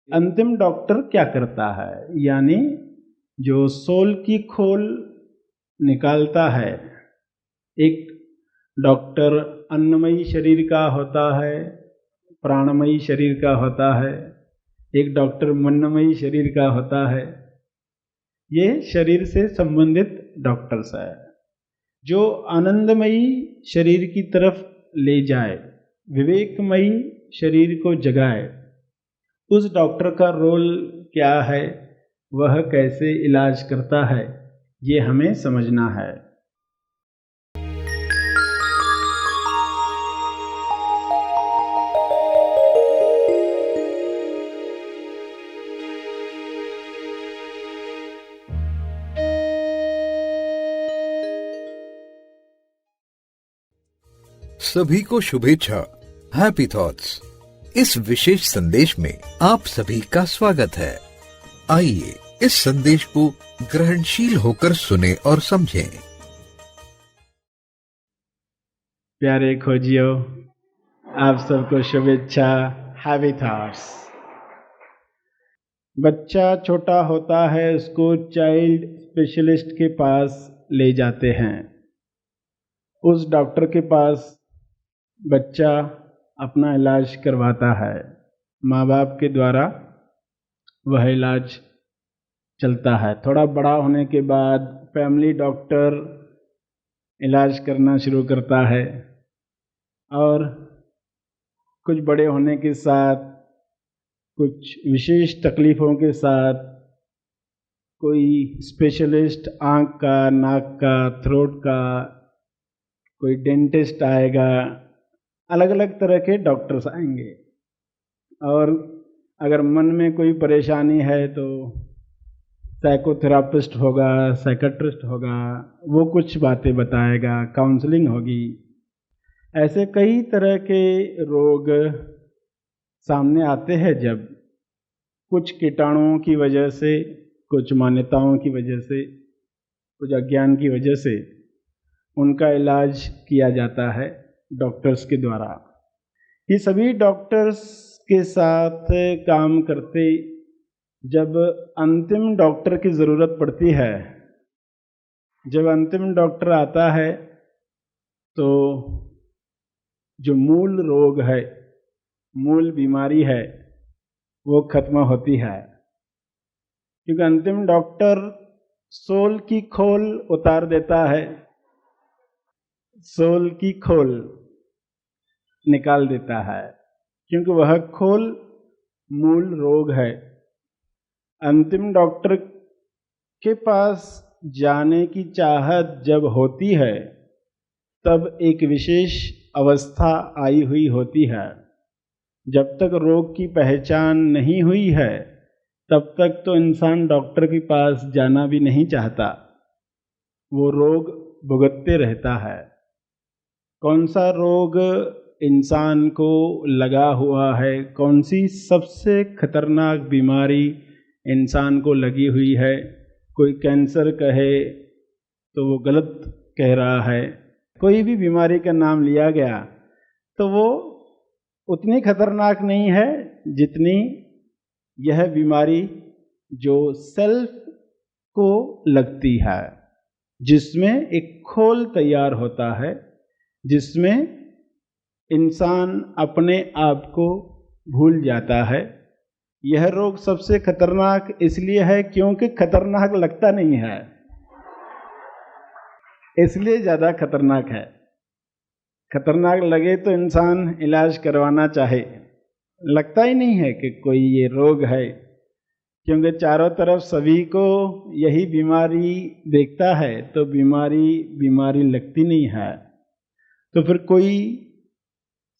अंतिम डॉक्टर क्या करता है, यानी जो सोल की खोल निकालता है। एक डॉक्टर अन्नमयी शरीर का होता है, प्राणमयी शरीर का होता है, एक डॉक्टर मनमयी शरीर का होता है। ये शरीर से संबंधित डॉक्टर्स है। जो आनंदमयी शरीर की तरफ ले जाए, विवेकमयी शरीर को जगाए, उस डॉक्टर का रोल क्या है, वह कैसे इलाज करता है, ये हमें समझना है। सभी को शुभेच्छा, हैप्पी थॉट्स। इस विशेष संदेश में आप सभी का स्वागत है। आइए इस संदेश को ग्रहणशील होकर सुने और समझें। प्यारे खोजियो, आप सबको शुभेच्छा, हैप्पी थॉट्स। बच्चा छोटा होता है, उसको चाइल्ड स्पेशलिस्ट के पास ले जाते हैं। उस डॉक्टर के पास बच्चा अपना इलाज करवाता है। माँ बाप के द्वारा वह इलाज चलता है। थोड़ा बड़ा होने के बाद फैमिली डॉक्टर इलाज करना शुरू करता है, और कुछ बड़े होने के साथ, कुछ विशेष तकलीफ़ों के साथ, कोई स्पेशलिस्ट आँख का, नाक का, थ्रोट का, कोई डेंटिस्ट आएगा, अलग अलग तरह के डॉक्टर्स आएंगे। और अगर मन में कोई परेशानी है तो साइकोथेरापिस्ट होगा, साइकेट्रिस्ट होगा, वो कुछ बातें बताएगा, काउंसलिंग होगी। ऐसे कई तरह के रोग सामने आते हैं जब कुछ कीटाणुओं की वजह से, कुछ मान्यताओं की वजह से, कुछ अज्ञान की वजह से उनका इलाज किया जाता है डॉक्टर्स के द्वारा। ये सभी डॉक्टर्स के साथ काम करते जब अंतिम डॉक्टर की ज़रूरत पड़ती है, जब अंतिम डॉक्टर आता है तो जो मूल रोग है, मूल बीमारी है, वो खत्म होती है। क्योंकि अंतिम डॉक्टर सोल की खोल उतार देता है, सोल की खोल निकाल देता है, क्योंकि वह खोल मूल रोग है। अंतिम डॉक्टर के पास जाने की चाहत जब होती है, तब एक विशेष अवस्था आई हुई होती है। जब तक रोग की पहचान नहीं हुई है, तब तक तो इंसान डॉक्टर के पास जाना भी नहीं चाहता, वो रोग भुगतते रहता है। कौन सा रोग इंसान को लगा हुआ है, कौन सी सबसे खतरनाक बीमारी इंसान को लगी हुई है, कोई कैंसर कहे तो वो गलत कह रहा है, कोई भी बीमारी का नाम लिया गया तो वो उतनी खतरनाक नहीं है जितनी यह बीमारी जो सेल्फ को लगती है, जिसमें एक खोल तैयार होता है, जिसमें इंसान अपने आप को भूल जाता है। यह रोग सबसे खतरनाक इसलिए है क्योंकि खतरनाक लगता नहीं है, इसलिए ज़्यादा खतरनाक है। खतरनाक लगे तो इंसान इलाज करवाना चाहे, लगता ही नहीं है कि कोई ये रोग है, क्योंकि चारों तरफ सभी को यही बीमारी देखता है तो बीमारी लगती नहीं है। तो फिर कोई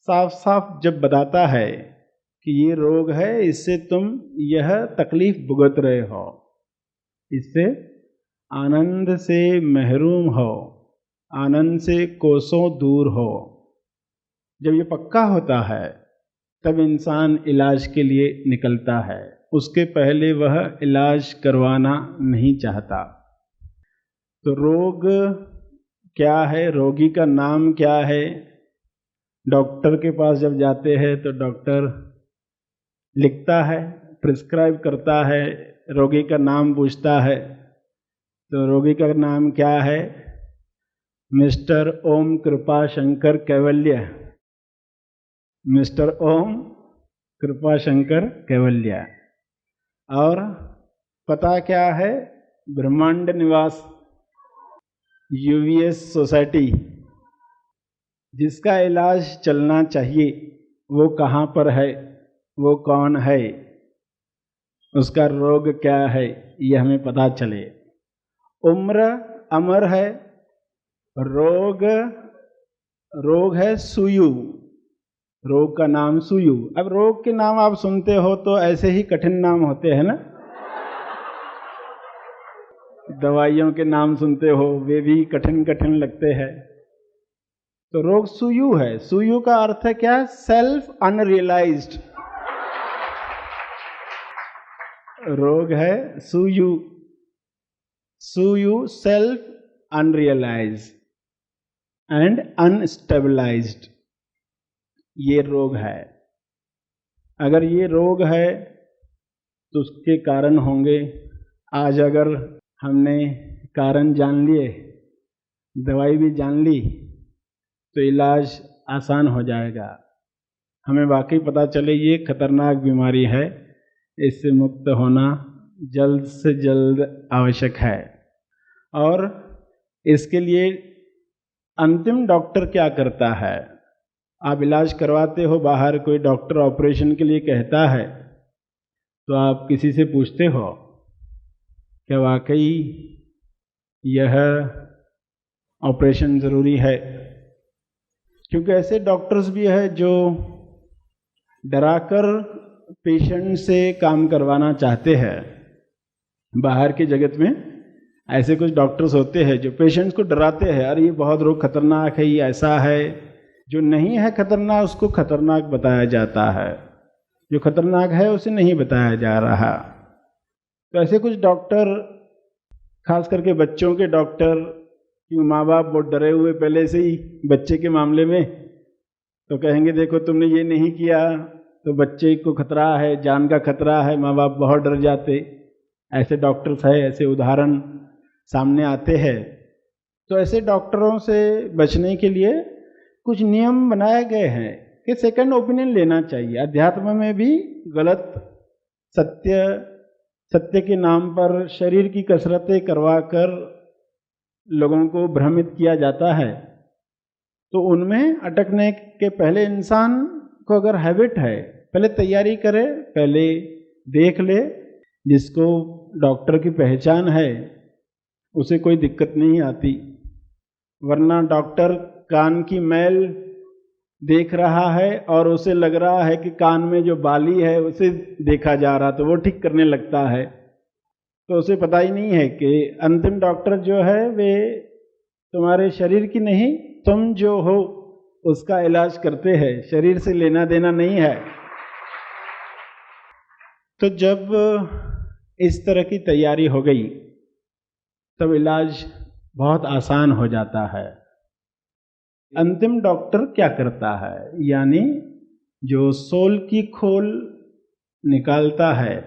साफ साफ जब बताता है कि ये रोग है, इससे तुम यह तकलीफ भुगत रहे हो, इससे आनंद से महरूम हो, आनंद से कोसों दूर हो, जब ये पक्का होता है तब इंसान इलाज के लिए निकलता है। उसके पहले वह इलाज करवाना नहीं चाहता। तो रोग क्या है, रोगी का नाम क्या है? डॉक्टर के पास जब जाते हैं तो डॉक्टर लिखता है, प्रिस्क्राइब करता है, रोगी का नाम पूछता है, तो रोगी का नाम क्या है? मिस्टर ओम कृपा शंकर कैवल्य। मिस्टर ओम कृपा शंकर कैवल्य। और पता क्या है? ब्रह्मांड निवास यूवीएस सोसाइटी। जिसका इलाज चलना चाहिए वो कहाँ पर है, वो कौन है, उसका रोग क्या है, ये हमें पता चले। उम्र अमर है, रोग है सुयु। रोग का नाम सुयु। अब रोग के नाम आप सुनते हो तो ऐसे ही कठिन नाम होते हैं ना। दवाइयों के नाम सुनते हो, वे भी कठिन कठिन लगते हैं। तो रोग सुयु है। सुयु का अर्थ है क्या? Self unrealised. रोग है सुयु। सुयु सेल्फ अनरियलाइज्ड एंड अनस्टेबलाइज्ड, ये रोग है। अगर ये रोग है तो उसके कारण होंगे। आज अगर हमने कारण जान लिए, दवाई भी जान ली, तो इलाज आसान हो जाएगा। हमें वाकई पता चले ये खतरनाक बीमारी है, इससे मुक्त होना जल्द से जल्द आवश्यक है। और इसके लिए अंतिम डॉक्टर क्या करता है? आप इलाज करवाते हो बाहर, कोई डॉक्टर ऑपरेशन के लिए कहता है, तो आप किसी से पूछते हो क्या वाकई यह ऑपरेशन ज़रूरी है? क्योंकि ऐसे डॉक्टर्स भी हैं जो डराकर पेशेंट से काम करवाना चाहते हैं। बाहर की जगत में ऐसे कुछ डॉक्टर्स होते हैं जो पेशेंट्स को डराते हैं, अरे ये बहुत रोग खतरनाक है, ये ऐसा है। जो नहीं है खतरनाक उसको खतरनाक बताया जाता है, जो खतरनाक है उसे नहीं बताया जा रहा। तो ऐसे कुछ डॉक्टर, खास करके बच्चों के डॉक्टर, कि माँ बाप बहुत डरे हुए पहले से ही बच्चे के मामले में, तो कहेंगे देखो तुमने ये नहीं किया तो बच्चे को खतरा है, जान का खतरा है, माँ बाप बहुत डर जाते। ऐसे डॉक्टर्स हैं, ऐसे उदाहरण सामने आते हैं। तो ऐसे डॉक्टरों से बचने के लिए कुछ नियम बनाए गए हैं कि सेकंड ओपिनियन लेना चाहिए। अध्यात्म में भी गलत सत्य के नाम पर शरीर की कसरतें करवाकर लोगों को भ्रमित किया जाता है। तो उनमें अटकने के पहले इंसान को अगर हैबिट है, पहले तैयारी करे, पहले देख ले। जिसको डॉक्टर की पहचान है उसे कोई दिक्कत नहीं आती, वरना डॉक्टर कान की मैल देख रहा है और उसे लग रहा है कि कान में जो बाली है उसे देखा जा रहा, तो वो ठीक करने लगता है। तो उसे पता ही नहीं है कि अंतिम डॉक्टर जो है वे तुम्हारे शरीर की नहीं, तुम जो हो उसका इलाज करते हैं, शरीर से लेना देना नहीं है। तो जब इस तरह की तैयारी हो गई तब इलाज बहुत आसान हो जाता है। अंतिम डॉक्टर क्या करता है? यानी जो सोल की खोल निकालता है।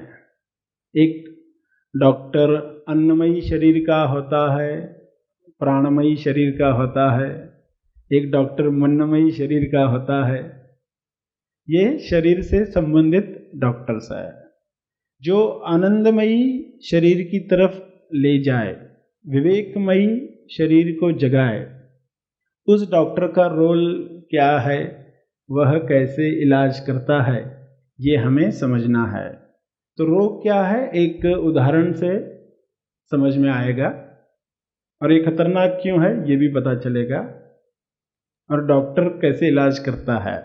एक डॉक्टर अन्नमयी शरीर का होता है, प्राणमयी शरीर का होता है, एक डॉक्टर मनमयी शरीर का होता है। ये शरीर से संबंधित डॉक्टर्स है जो आनंदमयी शरीर की तरफ ले जाए, विवेकमयी शरीर को जगाए। उस डॉक्टर का रोल क्या है, वह कैसे इलाज करता है, ये हमें समझना है। तो रोग क्या है एक उदाहरण से समझ में आएगा, और ये खतरनाक क्यों है ये भी पता चलेगा, और डॉक्टर कैसे इलाज करता है।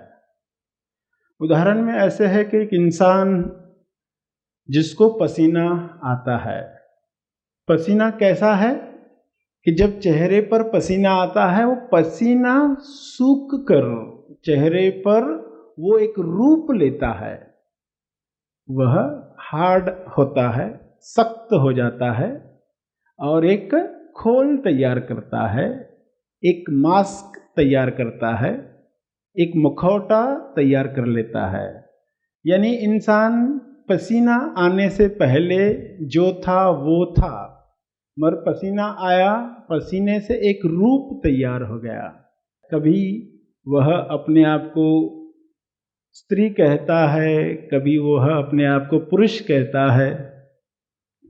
उदाहरण में ऐसे है कि एक इंसान जिसको पसीना आता है। पसीना कैसा है कि जब चेहरे पर पसीना आता है, वो पसीना सूख कर चेहरे पर वो एक रूप लेता है, वह हार्ड होता है, सख्त हो जाता है और एक खोल तैयार करता है, एक मास्क तैयार करता है, एक मुखौटा तैयार कर लेता है। यानी इंसान पसीना आने से पहले जो था वो था, मगर पसीना आया, पसीने से एक रूप तैयार हो गया। कभी वह अपने आप को स्त्री कहता है, कभी वह अपने आप को पुरुष कहता है।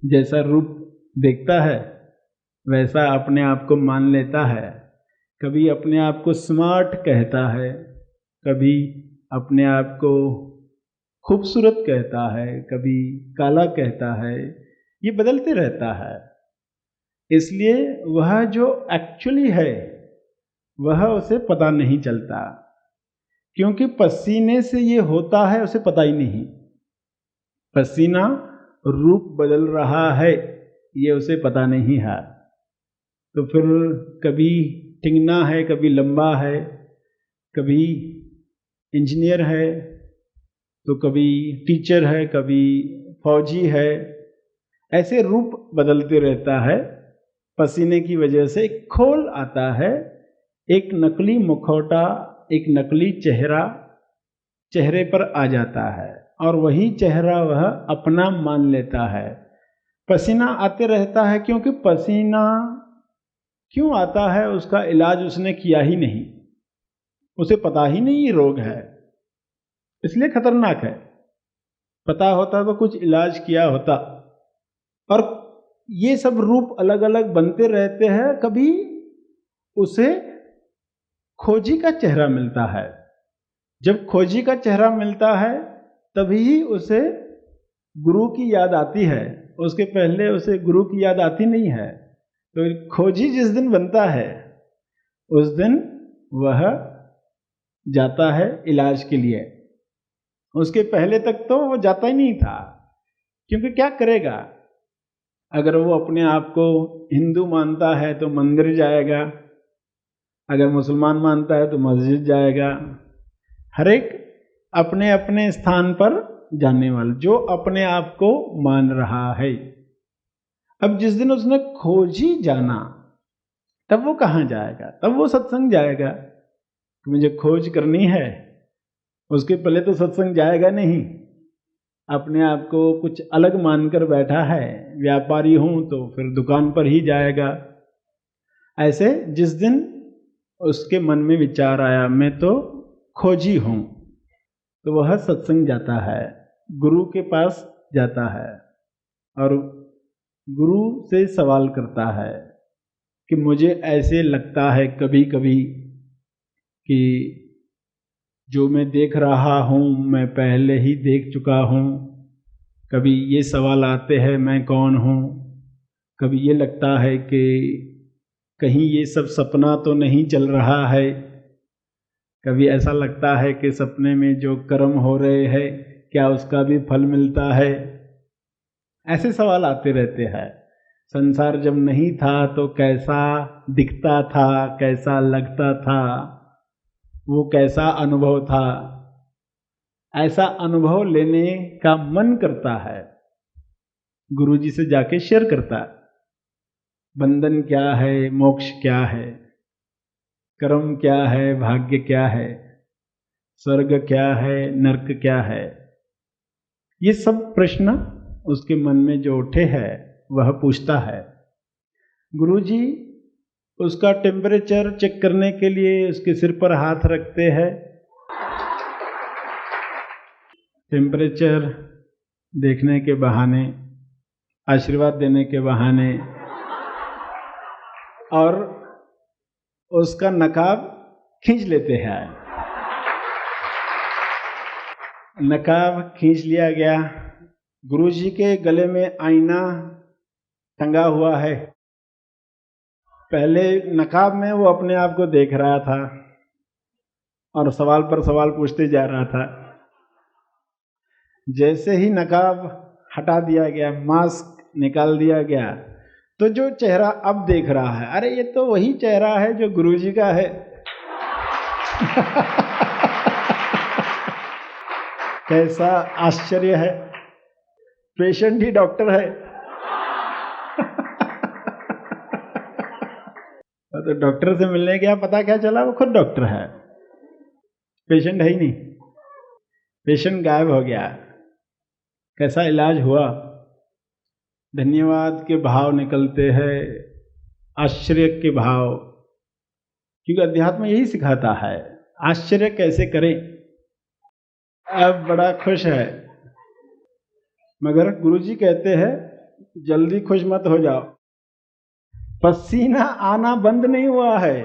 जैसा रूप देखता है वैसा अपने आप को मान लेता है। कभी अपने आप को स्मार्ट कहता है, कभी अपने आप को खूबसूरत कहता है, कभी काला कहता है। ये बदलते रहता है। इसलिए वह जो एक्चुअली है वह उसे पता नहीं चलता, क्योंकि पसीने से ये होता है उसे पता ही नहीं। पसीना रूप बदल रहा है ये उसे पता नहीं है। तो फिर कभी टिंगना है, कभी लंबा है, कभी इंजीनियर है, तो कभी टीचर है, कभी फौजी है। ऐसे रूप बदलते रहता है। पसीने की वजह से एक खोल आता है, एक नकली मुखौटा, एक नकली चेहरा चेहरे पर आ जाता है और वही चेहरा वह अपना मान लेता है। पसीना आते रहता है, क्योंकि पसीना क्यों आता है उसका इलाज उसने किया ही नहीं, उसे पता ही नहीं ये रोग है, इसलिए खतरनाक है। पता होता तो कुछ इलाज किया होता। और ये सब रूप अलग अलग बनते रहते हैं। कभी उसे खोजी का चेहरा मिलता है। जब खोजी का चेहरा मिलता है तभी उसे गुरु की याद आती है, उसके पहले उसे गुरु की याद आती नहीं है। तो खोजी जिस दिन बनता है उस दिन वह जाता है इलाज के लिए। उसके पहले तक तो वो जाता ही नहीं था, क्योंकि क्या करेगा? अगर वो अपने आप को हिंदू मानता है तो मंदिर जाएगा, अगर मुसलमान मानता है तो मस्जिद जाएगा। हर एक अपने अपने स्थान पर जाने वाला, जो अपने आप को मान रहा है। अब जिस दिन उसने खोजी जाना तब वो कहाँ जाएगा? तब वो सत्संग जाएगा। मुझे खोज करनी है, उसके पहले तो सत्संग जाएगा नहीं। अपने आप को कुछ अलग मानकर बैठा है, व्यापारी हूं तो फिर दुकान पर ही जाएगा। ऐसे जिस दिन उसके मन में विचार आया मैं तो खोजी हूं, तो वह सत्संग जाता है, गुरु के पास जाता है और गुरु से सवाल करता है कि मुझे ऐसे लगता है कभी कभी कि जो मैं देख रहा हूँ मैं पहले ही देख चुका हूँ। कभी ये सवाल आते हैं मैं कौन हूँ। कभी ये लगता है कि कहीं ये सब सपना तो नहीं चल रहा है। कभी ऐसा लगता है कि सपने में जो कर्म हो रहे हैं क्या उसका भी फल मिलता है। ऐसे सवाल आते रहते हैं। संसार जब नहीं था तो कैसा दिखता था, कैसा लगता था, वो कैसा अनुभव था। ऐसा अनुभव लेने का मन करता है, गुरुजी से जाके शेयर करता है। बंधन क्या है, मोक्ष क्या है, कर्म क्या है, भाग्य क्या है, स्वर्ग क्या है, नरक क्या है। ये सब प्रश्न उसके मन में जो उठे हैं वह पूछता है। गुरुजी उसका टेम्परेचर चेक करने के लिए उसके सिर पर हाथ रखते हैं। टेम्परेचर देखने के बहाने, आशीर्वाद देने के बहाने, और उसका नकाब खींच लेते हैं। नकाब खींच लिया गया। गुरुजी के गले में आईना टंगा हुआ है। पहले नकाब में वो अपने आप को देख रहा था और सवाल पर सवाल पूछते जा रहा था। जैसे ही नकाब हटा दिया गया, मास्क निकाल दिया गया, तो जो चेहरा अब देख रहा है, अरे ये तो वही चेहरा है जो गुरुजी का है। कैसा आश्चर्य है, पेशेंट ही डॉक्टर है। तो डॉक्टर से मिलने गया, पता क्या चला वो खुद डॉक्टर है, पेशेंट है ही नहीं। पेशेंट गायब हो गया। कैसा इलाज हुआ? धन्यवाद के भाव निकलते हैं, आश्चर्य के भाव, क्योंकि अध्यात्म यही सिखाता है आश्चर्य कैसे करें। अब बड़ा खुश है, मगर गुरुजी कहते हैं जल्दी खुश मत हो जाओ, पसीना आना बंद नहीं हुआ है।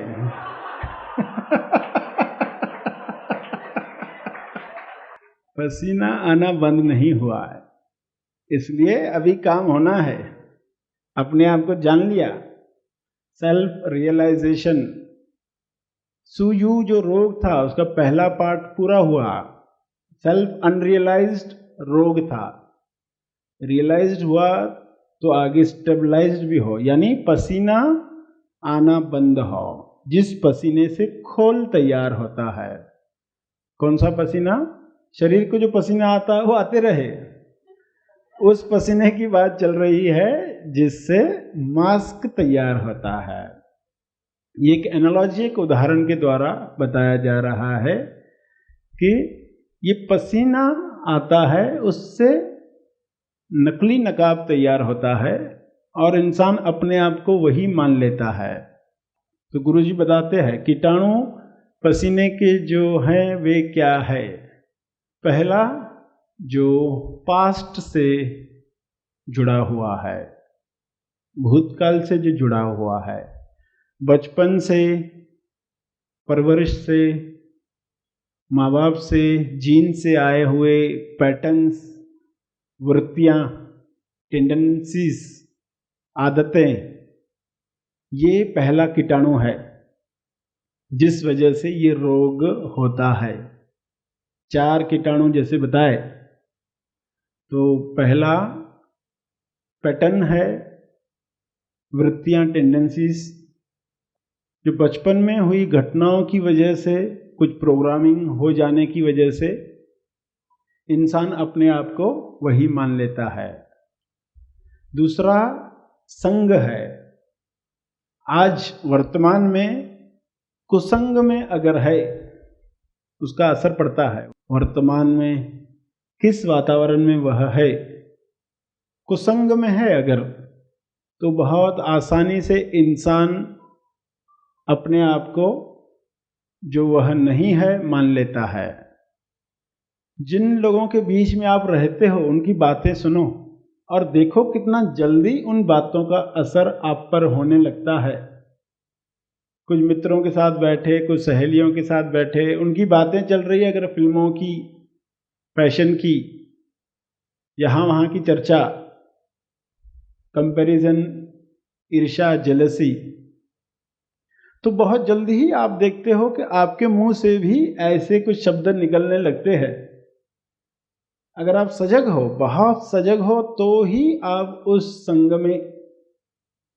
पसीना आना बंद नहीं हुआ है, इसलिए अभी काम होना है। अपने आप को जान लिया, सेल्फ रियलाइजेशन। सुयू जो रोग था उसका पहला पार्ट पूरा हुआ, सेल्फ अनरियलाइज्ड रोग था, रियलाइज्ड हुआ तो आगे स्टेबलाइज्ड भी हो, यानी पसीना आना बंद हो, जिस पसीने से खोल तैयार होता है। कौन सा पसीना? शरीर को जो पसीना आता है वो आते रहे, उस पसीने की बात चल रही है जिससे मास्क तैयार होता है। ये एक एनालॉजी, एक उदाहरण के द्वारा बताया जा रहा है कि ये पसीना आता है, उससे नकली नकाब तैयार होता है और इंसान अपने आप को वही मान लेता है। तो गुरुजी बताते हैं कीटाणु पसीने के जो हैं वे क्या है। पहला जो पास्ट से जुड़ा हुआ है, भूतकाल से जो जुड़ा हुआ है, बचपन से, परवरिश से, माँ बाप से, जीन से आए हुए पैटर्न्स, वृत्तियाँ, टेंडेंसीज, आदतें, ये पहला कीटाणु है जिस वजह से ये रोग होता है। 4 कीटाणु जैसे बताए, तो पहला पैटर्न है वृत्तियाँ, टेंडेंसीज, जो बचपन में हुई घटनाओं की वजह से, कुछ प्रोग्रामिंग हो जाने की वजह से इंसान अपने आप को वही मान लेता है। दूसरा संग है। आज वर्तमान में कुसंग में अगर है, उसका असर पड़ता है। वर्तमान में किस वातावरण में वह है, कुसंग में है अगर, तो बहुत आसानी से इंसान अपने आप को जो वह नहीं है मान लेता है। जिन लोगों के बीच में आप रहते हो उनकी बातें सुनो और देखो कितना जल्दी उन बातों का असर आप पर होने लगता है। कुछ मित्रों के साथ बैठे, कुछ सहेलियों के साथ बैठे, उनकी बातें चल रही है अगर फिल्मों की, फैशन की, यहाँ वहाँ की चर्चा, कंपैरिजन, ईर्ष्या, जेलसी, तो बहुत जल्दी ही आप देखते हो कि आपके मुंह से भी ऐसे कुछ शब्द निकलने लगते हैं। अगर आप सजग हो, बहुत सजग हो, तो ही आप उस संग में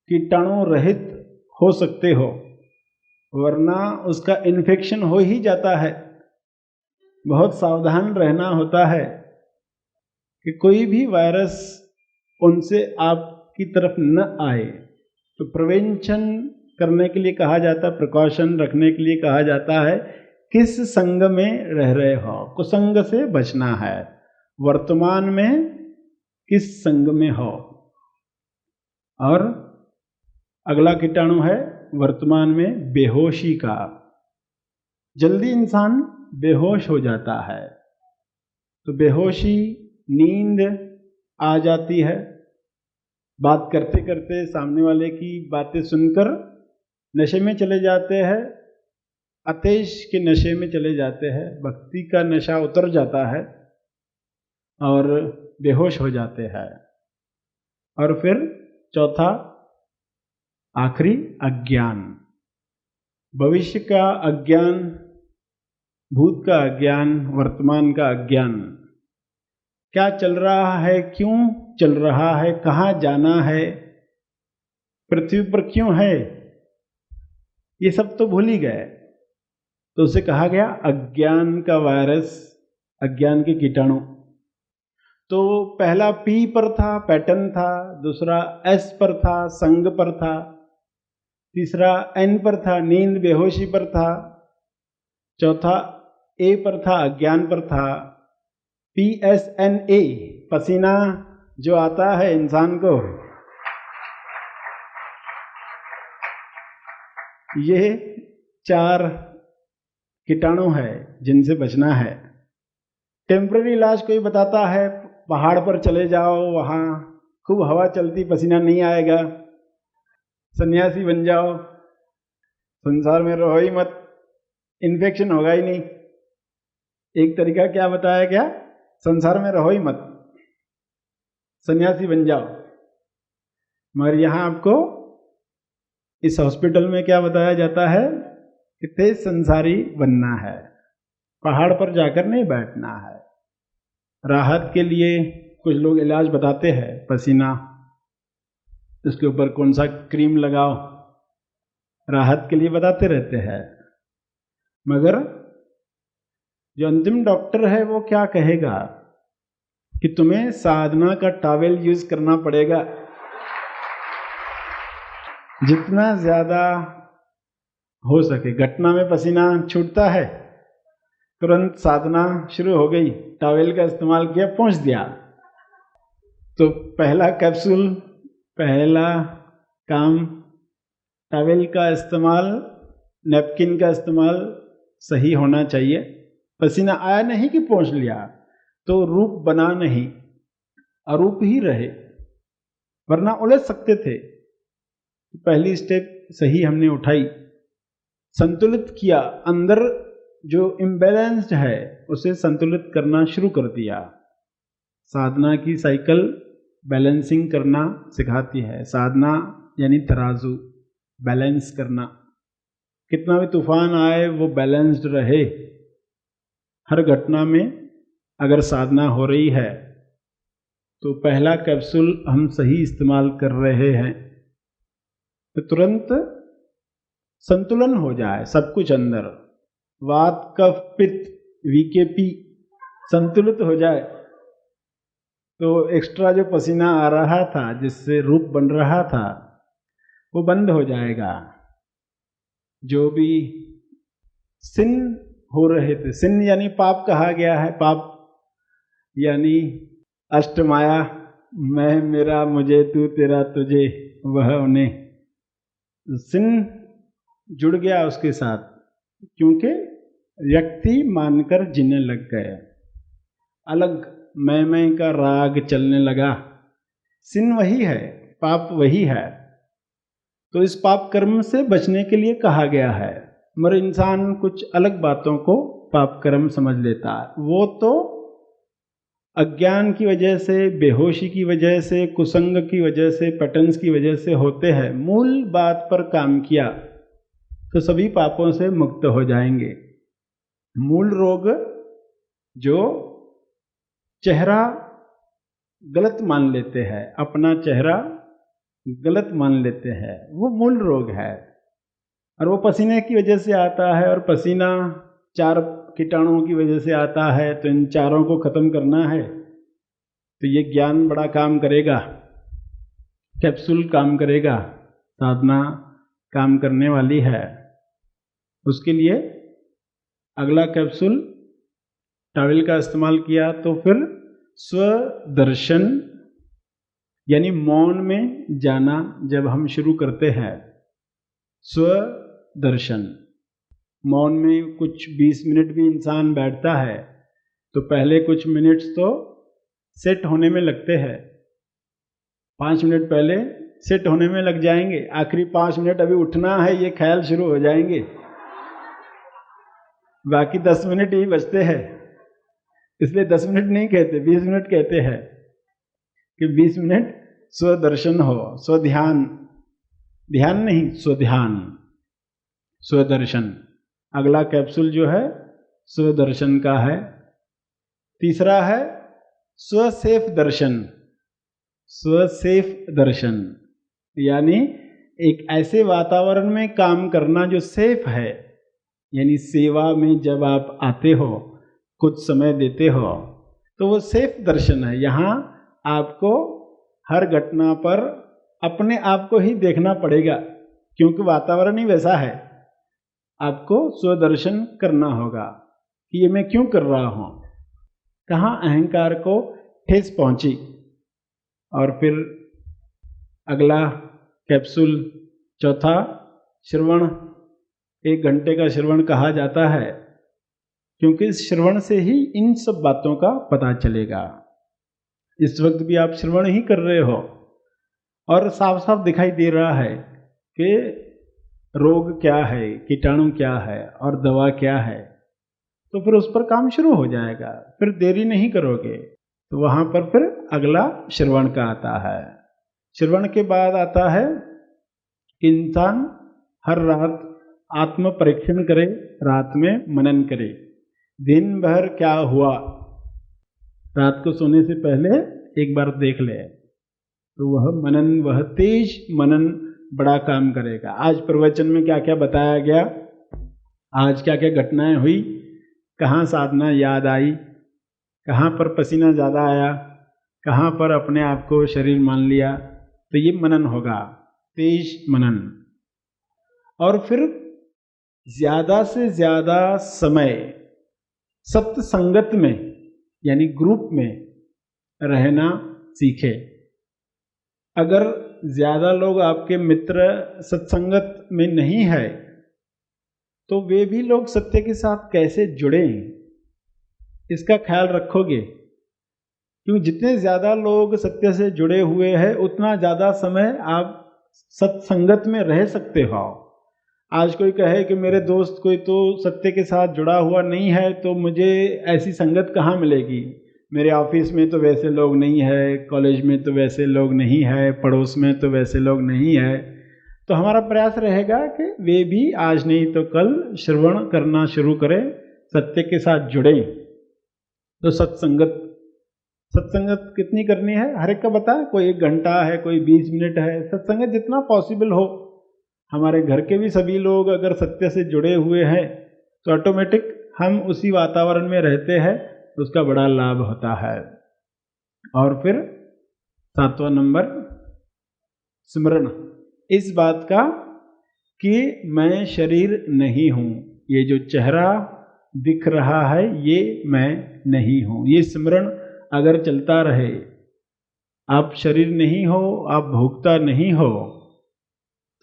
कीटाणु रहित हो सकते हो, वरना उसका इन्फेक्शन हो ही जाता है। बहुत सावधान रहना होता है कि कोई भी वायरस उनसे आपकी तरफ न आए। तो प्रिवेंशन करने के लिए कहा जाता है, प्रिकॉशन रखने के लिए कहा जाता है, किस संग में रह रहे हो, कुसंग से बचना है। वर्तमान में किस संग में हो। और अगला कीटाणु है वर्तमान में बेहोशी का। जल्दी इंसान बेहोश हो जाता है, तो बेहोशी, नींद आ जाती है, बात करते करते सामने वाले की बातें सुनकर नशे में चले जाते हैं, अतेश के नशे में चले जाते हैं, भक्ति का नशा उतर जाता है और बेहोश हो जाते हैं। और फिर चौथा, आखिरी, अज्ञान। भविष्य का अज्ञान, भूत का अज्ञान, वर्तमान का अज्ञान। क्या चल रहा है, क्यों चल रहा है, कहाँ जाना है, पृथ्वी पर क्यों है, ये सब तो भूल ही गए। तो उसे कहा गया अज्ञान का वायरस, अज्ञान के कीटाणु। तो पहला पी पर था, पैटर्न था, दूसरा एस पर था, संग पर था, तीसरा एन पर था, नींद बेहोशी पर था, चौथा ए पर था, अज्ञान पर था, PSNA, पसीना जो आता है इंसान को, ये 4 कीटाणु है जिनसे बचना है। टेम्पररी इलाज कोई बताता है पहाड़ पर चले जाओ, वहाँ खूब हवा चलती, पसीना नहीं आएगा, सन्यासी बन जाओ, संसार में रहो ही मत, इन्फेक्शन होगा ही नहीं। एक तरीका क्या बताया गया, संसार में रहो ही मत, सन्यासी बन जाओ। मगर यहाँ आपको इस हॉस्पिटल में क्या बताया जाता है कि तेज संसारी बनना है, पहाड़ पर जाकर नहीं बैठना है। राहत के लिए कुछ लोग इलाज बताते हैं, पसीना, इसके ऊपर कौन सा क्रीम लगाओ, राहत के लिए बताते रहते हैं। मगर जो अंतिम डॉक्टर है वो क्या कहेगा कि तुम्हें साधना का टॉवेल यूज करना पड़ेगा। जितना ज्यादा हो सके, घटना में पसीना छूटता है, तुरंत साधना शुरू हो गई, टॉवेल का इस्तेमाल किया, पहुंच दिया। तो पहला कैप्सूल, पहला काम, टॉवेल का इस्तेमाल, नैपकिन का इस्तेमाल सही होना चाहिए। पसीना आया नहीं कि पहुंच लिया, तो रूप बना नहीं, अरूप ही रहे, वरना उलझ सकते थे। पहली स्टेप सही हमने उठाई, संतुलित किया, अंदर जो इम्बैलेंस्ड है उसे संतुलित करना शुरू कर दिया। साधना की साइकिल बैलेंसिंग करना सिखाती है। साधना यानी तराजू, बैलेंस करना, कितना भी तूफान आए वो बैलेंस्ड रहे। हर घटना में अगर साधना हो रही है तो पहला कैप्सूल हम सही इस्तेमाल कर रहे हैं तो तुरंत संतुलन हो जाए सब कुछ अंदर, वात कफ पित्त VKP संतुलित हो जाए, तो एक्स्ट्रा जो पसीना आ रहा था जिससे रूप बन रहा था वो बंद हो जाएगा। जो भी सिन हो रहे थे, सिन यानी पाप कहा गया है, पाप यानी अष्टमाया, मैं मेरा मुझे तू तेरा तुझे वह उन्हें, सिन जुड़ गया उसके साथ, क्योंकि व्यक्ति मानकर जीने लग गए, अलग मैं का राग चलने लगा। सिन वही है, पाप वही है। तो इस पाप कर्म से बचने के लिए कहा गया है, मगर इंसान कुछ अलग बातों को पाप कर्म समझ लेता है। वो तो अज्ञान की वजह से, बेहोशी की वजह से, कुसंग की वजह से, पैटर्न्स की वजह से होते हैं। मूल बात पर काम किया तो सभी पापों से मुक्त हो जाएंगे। मूल रोग जो चेहरा गलत मान लेते हैं, अपना चेहरा गलत मान लेते हैं, वो मूल रोग है। और वो पसीने की वजह से आता है, और पसीना 4 कीटाणुओं की वजह से आता है। तो इन चारों को खत्म करना है तो ये ज्ञान बड़ा काम करेगा, कैप्सूल काम करेगा, साधना काम करने वाली है। उसके लिए अगला कैप्सूल टॉवेल का इस्तेमाल किया, तो फिर स्वदर्शन यानी मौन में जाना जब हम शुरू करते हैं, स्वदर्शन, मौन में कुछ 20 मिनट भी इंसान बैठता है तो पहले कुछ मिनट्स तो सेट होने में लगते हैं, 5 मिनट पहले सेट होने में लग जाएंगे, आखिरी 5 मिनट अभी उठना है ये ख्याल शुरू हो जाएंगे, बाकी 10 मिनट ही बचते हैं। इसलिए 10 मिनट नहीं कहते, 20 मिनट कहते हैं कि 20 मिनट स्वदर्शन हो, स्वध्यान, ध्यान नहीं स्वध्यान, स्वदर्शन। अगला कैप्सूल जो है स्वदर्शन का है। तीसरा है स्वसेफ दर्शन। स्वसेफ दर्शन यानी एक ऐसे वातावरण में काम करना जो सेफ है, यानी सेवा में जब आप आते हो, कुछ समय देते हो, तो वो सेफ दर्शन है। यहाँ आपको हर घटना पर अपने आप को ही देखना पड़ेगा, क्योंकि वातावरण ही वैसा है। आपको स्वदर्शन करना होगा कि ये मैं क्यों कर रहा हूँ, कहाँ अहंकार को ठेस पहुंची। और फिर अगला कैप्सूल चौथा, श्रवण। 1 घंटे का श्रवण कहा जाता है क्योंकि इस श्रवण से ही इन सब बातों का पता चलेगा। इस वक्त भी आप श्रवण ही कर रहे हो और साफ साफ दिखाई दे रहा है कि रोग क्या है, कीटाणु क्या है और दवा क्या है, तो फिर उस पर काम शुरू हो जाएगा। फिर देरी नहीं करोगे तो वहां पर फिर अगला श्रवण का आता है। श्रवण के बाद आता है कि इंसान हर रात आत्म परीक्षण करे, रात में मनन करे, दिन भर क्या हुआ रात को सोने से पहले एक बार देख ले, तो वह मनन, वह तेज मनन बड़ा काम करेगा। आज प्रवचन में क्या क्या बताया गया, आज क्या क्या घटनाएं हुई, कहाँ साधना याद आई, कहाँ पर पसीना ज़्यादा आया, कहाँ पर अपने आप को शरीर मान लिया, तो ये मनन होगा, तेज मनन। और फिर ज़्यादा से ज़्यादा समय सत्य संगत में यानी ग्रुप में रहना सीखे। अगर ज़्यादा लोग आपके मित्र सत्संगत में नहीं है तो वे भी लोग सत्य के साथ कैसे जुड़ें, इसका ख्याल रखोगे। क्योंकि जितने ज़्यादा लोग सत्य से जुड़े हुए हैं उतना ज़्यादा समय आप सत्संगत में रह सकते हो। आज कोई कहे कि मेरे दोस्त कोई तो सत्य के साथ जुड़ा हुआ नहीं है तो मुझे ऐसी संगत कहाँ मिलेगी, मेरे ऑफिस में तो वैसे लोग नहीं है, कॉलेज में तो वैसे लोग नहीं है, पड़ोस में तो वैसे लोग नहीं है। तो हमारा प्रयास रहेगा कि वे भी आज नहीं तो कल श्रवण करना शुरू करें, सत्य के साथ जुड़ें। तो सत्संगत कितनी करनी है हर एक का बता, कोई 1 घंटा है, कोई 20 मिनट है, सत्संगत जितना पॉसिबल हो। हमारे घर के भी सभी लोग अगर सत्य से जुड़े हुए हैं तो ऑटोमेटिक हम उसी वातावरण में रहते हैं, उसका बड़ा लाभ होता है। और फिर 7वां नंबर स्मरण, इस बात का कि मैं शरीर नहीं हूँ, ये जो चेहरा दिख रहा है ये मैं नहीं हूँ, ये स्मरण अगर चलता रहे। आप शरीर नहीं हो, आप भोक्ता नहीं हो,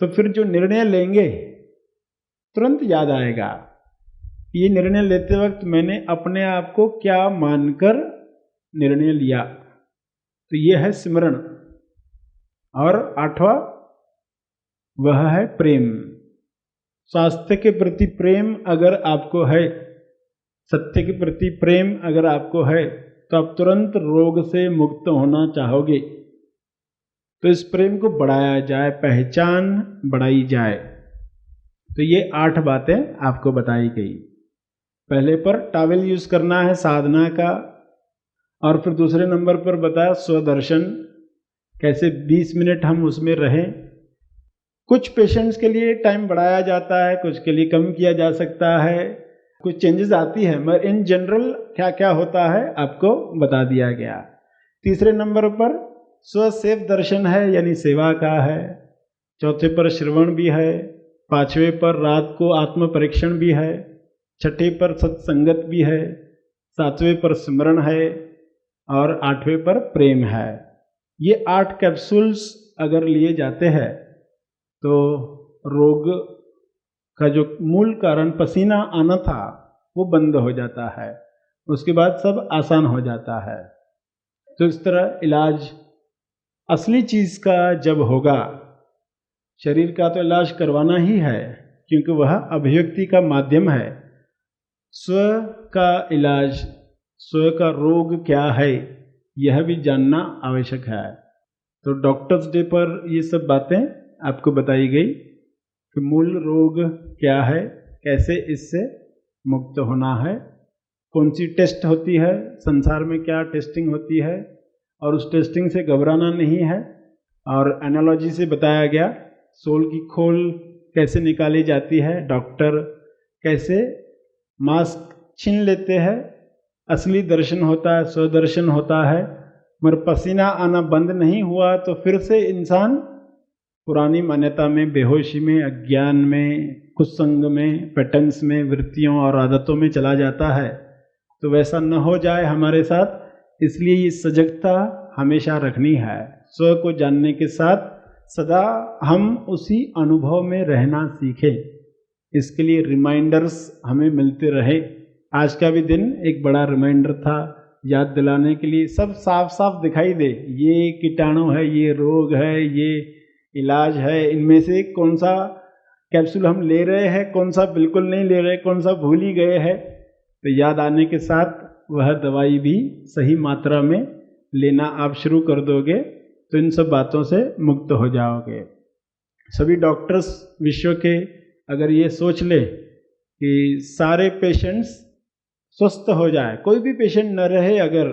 तो फिर जो निर्णय लेंगे तुरंत याद आएगा, ये निर्णय लेते वक्त मैंने अपने आप को क्या मानकर निर्णय लिया, तो ये है स्मरण। और 8वां वह है प्रेम। स्वास्थ्य के प्रति प्रेम अगर आपको है, सत्य के प्रति प्रेम अगर आपको है, तो आप तुरंत रोग से मुक्त होना चाहोगे। तो इस प्रेम को बढ़ाया जाए, पहचान बढ़ाई जाए। तो ये 8 बातें आपको बताई गई। पहले पर टॉवेल यूज करना है साधना का, और फिर दूसरे नंबर पर बताया स्वदर्शन, कैसे 20 मिनट हम उसमें रहें। कुछ पेशेंट्स के लिए टाइम बढ़ाया जाता है, कुछ के लिए कम किया जा सकता है, कुछ चेंजेस आती है, मगर इन जनरल क्या क्या होता है आपको बता दिया गया। तीसरे नंबर पर स्वसेव दर्शन है, यानी सेवा का है। चौथे पर श्रवण भी है। 5वें पर रात को आत्म परीक्षण भी है। 6ठे पर सत्संगत भी है। 7वें पर स्मरण है और 8वें पर प्रेम है। ये 8 कैप्सूल्स अगर लिए जाते हैं तो रोग का जो मूल कारण पसीना आना था वो बंद हो जाता है, उसके बाद सब आसान हो जाता है। तो इस तरह इलाज असली चीज़ का जब होगा, शरीर का तो इलाज करवाना ही है क्योंकि वह अभिव्यक्ति का माध्यम है। स्व का इलाज, स्व का रोग क्या है, यह भी जानना आवश्यक है। तो डॉक्टर्स डे पर ये सब बातें आपको बताई गई कि मूल रोग क्या है, कैसे इससे मुक्त होना है, कौन सी टेस्ट होती है, संसार में क्या टेस्टिंग होती है और उस टेस्टिंग से घबराना नहीं है। और एनालॉजी से बताया गया सोल की खोल कैसे निकाली जाती है, डॉक्टर कैसे मास्क छीन लेते हैं, असली दर्शन होता है, स्वदर्शन होता है। मगर पसीना आना बंद नहीं हुआ तो फिर से इंसान पुरानी मान्यता में, बेहोशी में, अज्ञान में, कुसंग में, पैटर्न्स में, वृत्तियों और आदतों में चला जाता है तो वैसा न हो जाए हमारे साथ, इसलिए ये सजगता हमेशा रखनी है। स्व को जानने के साथ सदा हम उसी अनुभव में रहना सीखें। इसके लिए रिमाइंडर्स हमें मिलते रहे। आज का भी दिन एक बड़ा रिमाइंडर था, याद दिलाने के लिए सब साफ साफ दिखाई दे, ये कीटाणु है, ये रोग है, ये इलाज है, इनमें से कौन सा कैप्सूल हम ले रहे हैं, कौन सा बिल्कुल नहीं ले रहे, कौन सा भूल ही गए हैं। तो याद आने के साथ वह दवाई भी सही मात्रा में लेना आप शुरू कर दोगे तो इन सब बातों से मुक्त हो जाओगे। सभी डॉक्टर्स विश्व के अगर ये सोच ले कि सारे पेशेंट्स स्वस्थ हो जाए, कोई भी पेशेंट न रहे अगर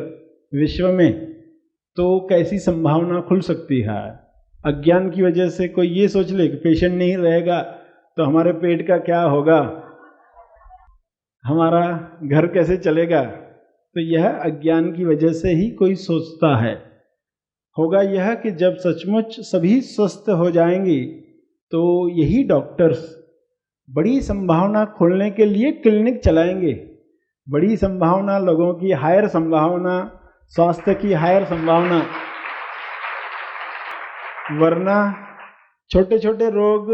विश्व में, तो कैसी संभावना खुल सकती है। अज्ञान की वजह से कोई ये सोच ले कि पेशेंट नहीं रहेगा तो हमारे पेट का क्या होगा, हमारा घर कैसे चलेगा, तो यह अज्ञान की वजह से ही कोई सोचता है। होगा यह कि जब सचमुच सभी स्वस्थ हो जाएंगी तो यही डॉक्टर्स बड़ी संभावना खोलने के लिए क्लिनिक चलाएंगे। बड़ी संभावना, लोगों की हायर संभावना, स्वास्थ्य की हायर संभावना। वरना छोटे छोटे रोग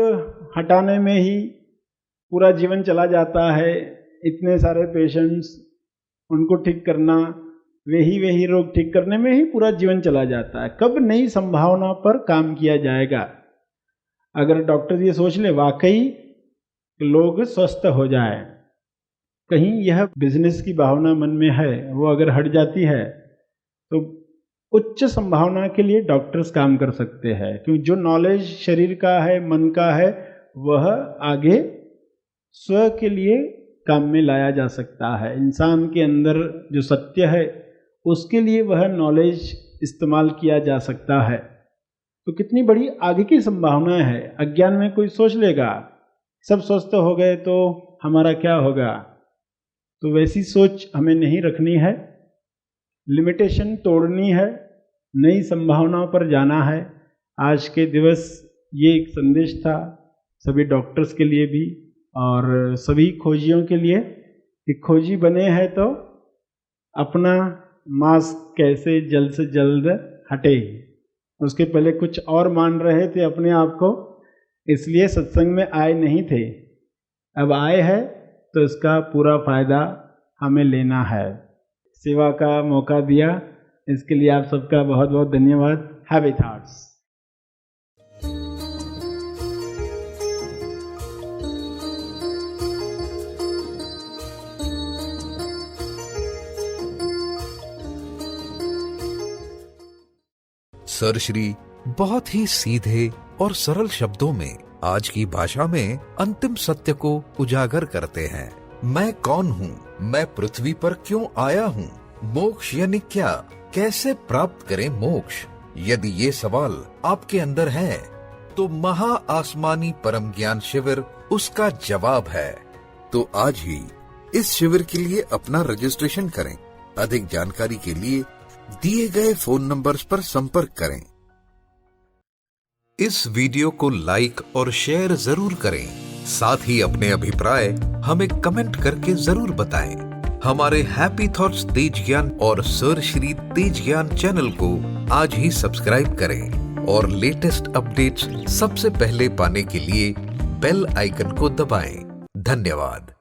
हटाने में ही पूरा जीवन चला जाता है। इतने सारे पेशेंट्स, उनको ठीक करना, वही रोग ठीक करने में ही पूरा जीवन चला जाता है। कब नई संभावना पर काम किया जाएगा। अगर डॉक्टर ये सोच ले वाकई लोग स्वस्थ हो जाए, कहीं यह बिजनेस की भावना मन में है वो अगर हट जाती है तो उच्च संभावना के लिए डॉक्टर्स काम कर सकते हैं। क्योंकि जो नॉलेज शरीर का है, मन का है, वह आगे स्व के लिए काम में लाया जा सकता है। इंसान के अंदर जो सत्य है उसके लिए वह नॉलेज इस्तेमाल किया जा सकता है। तो कितनी बड़ी आगे की संभावना है। अज्ञान में कोई सोच लेगा सब स्वस्थ हो गए तो हमारा क्या होगा, तो वैसी सोच हमें नहीं रखनी है। लिमिटेशन तोड़नी है, नई संभावनाओं पर जाना है। आज के दिवस ये एक संदेश था सभी डॉक्टर्स के लिए भी और सभी खोजियों के लिए कि खोजी बने हैं तो अपना मास्क कैसे जल्द से जल्द हटे। उसके पहले कुछ और मान रहे थे अपने आप को, इसलिए सत्संग में आए नहीं थे। अब आए हैं तो इसका पूरा फायदा हमें लेना है। सेवा का मौका दिया, इसके लिए आप सबका बहुत बहुत धन्यवाद। Happy thoughts. सर श्री बहुत ही सीधे और सरल शब्दों में आज की भाषा में अंतिम सत्य को उजागर करते हैं। मैं कौन हूँ, मैं पृथ्वी पर क्यों आया हूँ, मोक्ष यानी क्या, कैसे प्राप्त करें मोक्ष। यदि ये सवाल आपके अंदर है तो महा आसमानी परम ज्ञान शिविर उसका जवाब है। तो आज ही इस शिविर के लिए अपना रजिस्ट्रेशन करें। अधिक जानकारी के लिए दिए गए फोन नंबर्स पर संपर्क करें। इस वीडियो को लाइक और शेयर जरूर करें। साथ ही अपने अभिप्राय हमें कमेंट करके जरूर बताएं। हमारे हैप्पी थॉट्स तेज ज्ञान और सर श्री तेज ज्ञान चैनल को आज ही सब्सक्राइब करें और लेटेस्ट अपडेट्स सबसे पहले पाने के लिए बेल आइकन को दबाएं। धन्यवाद।